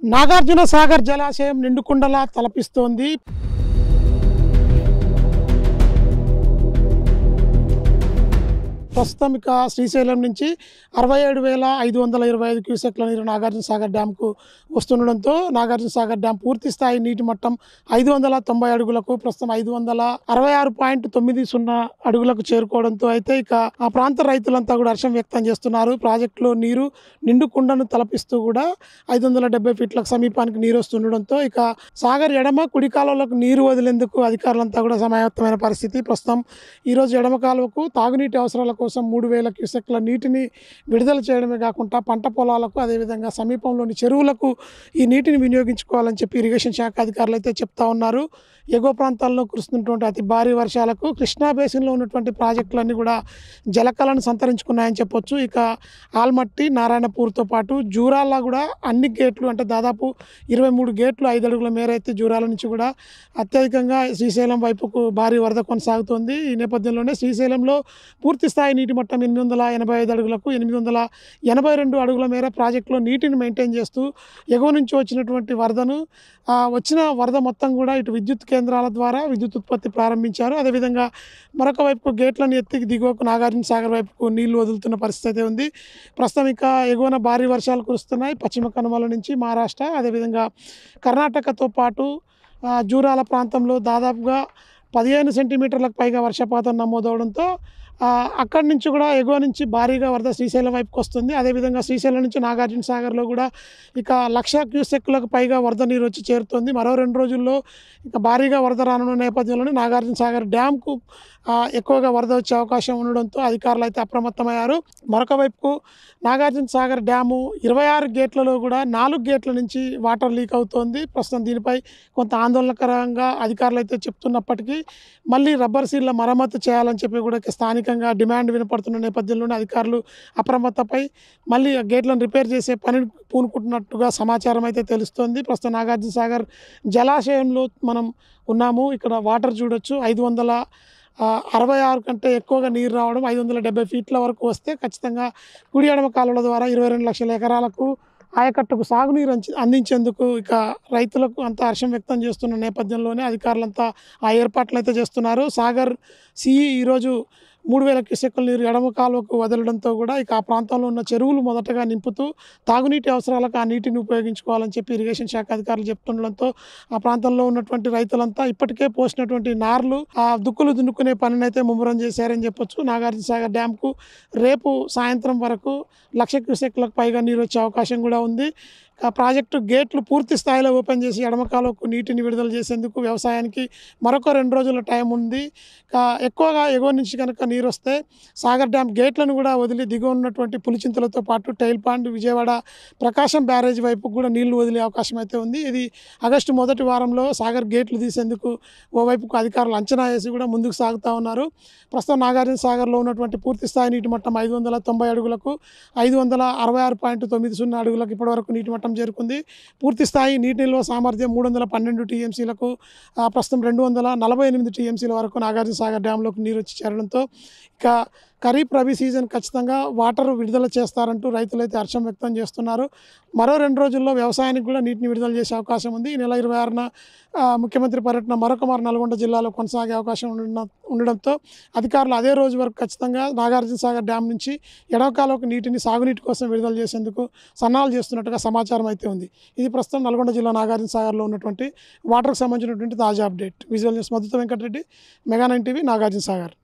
నాగార్జున సాగర్ జలాశయం నిండుకుండలా తలపిస్తోంది. ప్రస్తుతం ఇక శ్రీశైలం నుంచి 67,525 క్యూసెక్ల నీరు నాగార్జున సాగర్ డ్యాంకు వస్తుండడంతో నాగార్జున సాగర్ డ్యాం పూర్తి స్థాయి నీటి మట్టం 590 అడుగులకు ప్రస్తుతం 566.90 అడుగులకు చేరుకోవడంతో అయితే ఇక ఆ ప్రాంత రైతులంతా కూడా హర్షం వ్యక్తం చేస్తున్నారు. ప్రాజెక్టులో నీరు నిండుకుండను తలపిస్తూ కూడా 570 ఫీట్లకు సమీపానికి నీరు వస్తుండడంతో ఇక సాగర్ ఎడమ కుడి కాలువలకు నీరు వదిలేందుకు అధికారులంతా కూడా సమాయత్తమైన పరిస్థితి. ప్రస్తుతం ఈరోజు ఎడమ కాలువకు తాగునీటి అవసరాల కోసం 3,000 క్యూసెక్ల నీటిని విడుదల చేయడమే కాకుండా పంట పొలాలకు అదేవిధంగా సమీపంలోని చెరువులకు ఈ నీటిని వినియోగించుకోవాలని చెప్పి ఇరిగేషన్ శాఖ అధికారులు అయితే చెప్తా ఉన్నారు. ఎగువ ప్రాంతాల్లో కురుస్తున్నటువంటి అతి భారీ వర్షాలకు కృష్ణా బేసిన్లో ఉన్నటువంటి ప్రాజెక్టులన్నీ కూడా జలకళను సంతరించుకున్నాయని చెప్పొచ్చు. ఇక ఆల్మట్టి నారాయణపూర్తో పాటు జూరాల కూడా అన్ని గేట్లు అంటే దాదాపు 23 గేట్లు 5 అడుగుల మేర అయితే జూరాల నుంచి కూడా అత్యధికంగా శ్రీశైలం వైపుకు భారీ వరద కొనసాగుతోంది. ఈ నేపథ్యంలోనే శ్రీశైలంలో పూర్తి స్థాయి నీటి మట్టం 885 అడుగులకు 882 అడుగుల మేర ప్రాజెక్టులో నీటిని మెయింటైన్ చేస్తూ ఎగువ నుంచి వచ్చినటువంటి వరదను వచ్చిన వరద మొత్తం కూడా ఇటు విద్యుత్ కేంద్రాల ద్వారా విద్యుత్ ఉత్పత్తి ప్రారంభించారు. అదేవిధంగా మరొక వైపు గేట్లను ఎత్తి దిగువకు నాగార్జున సాగర్ వైపుకు నీళ్లు వదులుతున్న పరిస్థితి ఉంది. ప్రస్తుతం ఇక ఎగువన భారీ వర్షాలు కురుస్తున్నాయి. పశ్చిమ కనుమల నుంచి మహారాష్ట్ర అదేవిధంగా కర్ణాటకతో పాటు జూరాల ప్రాంతంలో దాదాపుగా 15 సెంటీమీటర్లకు పైగా వర్షపాతం నమోదవడంతో అక్కడి నుంచి కూడా ఎగువ నుంచి భారీగా వరద శ్రీశైలం వైపుకి వస్తుంది. అదేవిధంగా శ్రీశైలం నుంచి నాగార్జున సాగర్లో కూడా ఇక 1,00,000 క్యూసెక్లకు పైగా వరద నీరు వచ్చి చేరుతుంది. మరో 2 రోజుల్లో ఇక భారీగా వరద రానున్న నేపథ్యంలోనే నాగార్జున సాగర్ డ్యాంకు ఎక్కువగా వరద వచ్చే అవకాశం ఉండడంతో అధికారులు అయితే అప్రమత్తమయ్యారు. మరొక వైపుకు నాగార్జున సాగర్ డ్యాము 26 గేట్లలో కూడా 4 గేట్ల నుంచి వాటర్ లీక్ అవుతోంది. ప్రస్తుతం దీనిపై కొంత ఆందోళనకరంగా అధికారులు అయితే చెప్తున్నప్పటికీ మళ్ళీ రబ్బర్ సీళ్ల మరమ్మతు చేయాలని చెప్పి కూడా స్థానికంగా డిమాండ్ వినపడుతున్న నేపథ్యంలోనే అధికారులు అప్రమత్తపై మళ్ళీ గేట్లను రిపేర్ చేసే పని పూనుకుంటున్నట్టుగా సమాచారం అయితే తెలుస్తోంది. ప్రస్తుతం నాగార్జున సాగర్ జలాశయంలో మనం ఉన్నాము. ఇక్కడ వాటర్ చూడొచ్చు. 566 కంటే ఎక్కువగా నీరు రావడం 570 ఫీట్ల వరకు వస్తే ఖచ్చితంగా కుడి ఎడమ కాలువల ద్వారా 22 లక్షల ఎకరాలకు ఆయకట్టుకు సాగునీరు అందించేందుకు ఇక రైతులకు అంతా హర్షం వ్యక్తం చేస్తున్న నేపథ్యంలోనే అధికారులంతా ఆ ఏర్పాట్లు అయితే చేస్తున్నారు. సాగర్ సిఈ ఈరోజు 3,000 క్యూసెక్కుల నీరు ఎడమ కాలువకు వదలడంతో కూడా ఇక ఆ ప్రాంతంలో ఉన్న చెరువులు మొదటగా నింపుతూ తాగునీటి అవసరాలకు ఆ నీటిని ఉపయోగించుకోవాలని చెప్పి ఇరిగేషన్ శాఖ అధికారులు చెప్తుండడంతో ఆ ప్రాంతంలో ఉన్నటువంటి రైతులంతా ఇప్పటికే పోసినటువంటి నార్లు ఆ దుక్కులు దున్నుకునే పనిని అయితే ముమ్మరం చేశారని చెప్పొచ్చు. నాగార్జున సాగర్ డ్యాంకు రేపు సాయంత్రం వరకు 1,00,000 క్యూసెక్లకు పైగా నీరు వచ్చే అవకాశం కూడా ఉంది. ఆ ప్రాజెక్టు గేట్లు పూర్తి స్థాయిలో ఓపెన్ చేసి ఎడమ కాలువకు నీటిని విడుదల చేసేందుకు వ్యవసాయానికి మరొక 2 రోజుల టైం ఉంది. ఎక్కువగా ఎగువ నుంచి కనుక నీరు వస్తే సాగర్ డ్యామ్ గేట్లను కూడా వదిలి దిగువ ఉన్నటువంటి పులిచింతలతో పాటు టైల్ పాండ్ విజయవాడ ప్రకాశం బ్యారేజ్ వైపు కూడా నీళ్లు వదిలే అవకాశం అయితే ఉంది. ఇది ఆగస్టు మొదటి వారంలో సాగర్ గేట్లు తీసేందుకు ఓవైపుకు అధికారులు అంచనా వేసి కూడా ముందుకు సాగుతూ ఉన్నారు. ప్రస్తుతం నాగార్జున సాగర్లో ఉన్నటువంటి పూర్తి స్థాయి నీటి మట్టం 590 అడుగులకు 566.90 అడుగులకు ఇప్పటివరకు నీటి మట్టం చేరుకుంది. పూర్తి స్థాయి నీటి నిల్వ సామర్థ్యం 312 టీఎంసీలకు ప్రస్తుతం 248 టీఎంసీల వరకు నాగార్జున సాగర్ డ్యాంలోకి నీరు వచ్చి చేరడంతో ఇక ఖరీఫ్ రబీ సీజన్ ఖచ్చితంగా వాటర్ విడుదల చేస్తారంటూ రైతులైతే హర్షం వ్యక్తం చేస్తున్నారు. మరో 2 రోజుల్లో వ్యవసాయానికి కూడా నీటిని విడుదల చేసే అవకాశం ఉంది. ఈ నెల 26న ముఖ్యమంత్రి పర్యటన మరొక నల్గొండ జిల్లాలో కొనసాగే అవకాశం ఉండడంతో అధికారులు అదే రోజు వరకు ఖచ్చితంగా నాగార్జున సాగర్ డ్యామ్ నుంచి ఎడవకాలకు నీటిని సాగునీటి కోసం విడుదల చేసేందుకు సన్నాహాలు చేస్తున్నట్టుగా సమాచారం అయితే ఉంది. ఇది ప్రస్తుతం నల్గొండ జిల్లా నాగార్జున సాగర్లో ఉన్నటువంటి వాటర్కి సంబంధించినటువంటి తాజా అప్డేట్. విజువల్ న్యూస్ మధుతో వెంకటరెడ్డి, మెగా 9 టీవీ, నాగార్జున సాగర్.